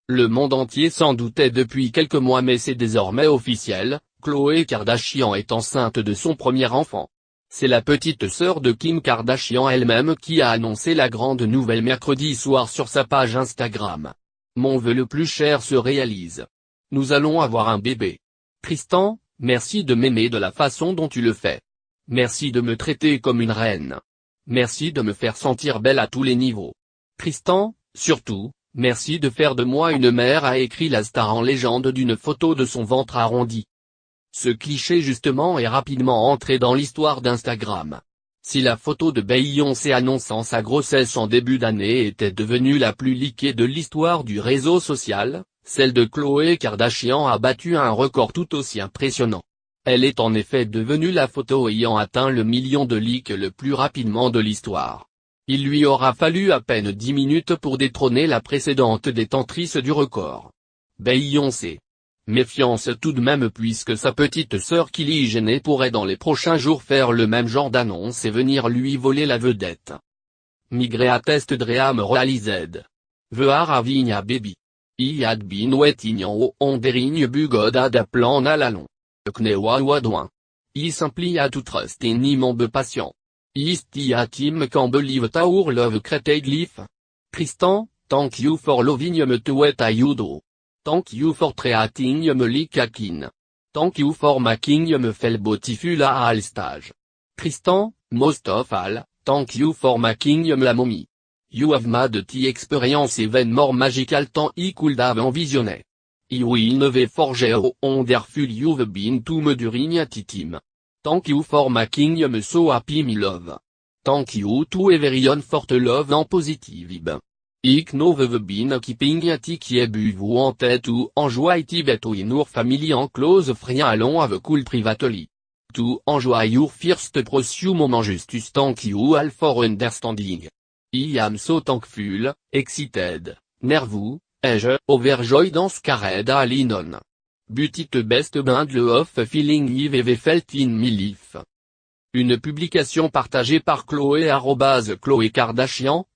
Le monde entier s'en doutait depuis quelques mois mais c'est désormais officiel, Khloé Kardashian est enceinte de son premier enfant. C'est la petite sœur de Kim Kardashian elle-même qui a annoncé la grande nouvelle mercredi soir sur sa page Instagram. Mon vœu le plus cher se réalise. Nous allons avoir un bébé. Tristan, merci de m'aimer de la façon dont tu le fais. Merci de me traiter comme une reine. Merci de me faire sentir belle à tous les niveaux. Tristan, surtout, merci de faire de moi une mère, a écrit la star en légende d'une photo de son ventre arrondi. Ce cliché justement est rapidement entré dans l'histoire d'Instagram. Si la photo de Beyoncé annonçant sa grossesse en début d'année était devenue la plus likée de l'histoire du réseau social, celle de Khloé Kardashian a battu un record tout aussi impressionnant. Elle est en effet devenue la photo ayant atteint le million de likes le plus rapidement de l'histoire. Il lui aura fallu à peine 10 minutes pour détrôner la précédente détentrice du record. Beyoncé. Méfiance tout de même puisque sa petite sœur Kylie Jenner pourrait dans les prochains jours faire le même genre d'annonce et venir lui voler la vedette. Migré à test dream realized. We are having a baby. I had been waiting on wondering bugod ad a plan à la long. Knewa wadouin. I simply had to trust in immense patient. Is a team can believe our love created life. Tristan, thank you for loving me to what I do. Thank you for treating me like a king. Thank you for making me feel beautiful à all stage. Tristan, most of all, thank you for making me la mommy. You have made the experience even more magical than I could have envisioned. I will never forget how wonderful you've been to me during that time. Thank you for making me so happy my love. Thank you to everyone for the love and positive vibe. I know we've been keeping a qui vous wanted to enjoy it in your family and close friends along have cool privately. To enjoy your first precious moment justice thank you all for understanding. I am so thankful, excited, nervous, overjoyed and scared all in on. But it best bundle of feeling I've ever felt in my life. Une publication partagée par Khloé @Khloé Kardashian,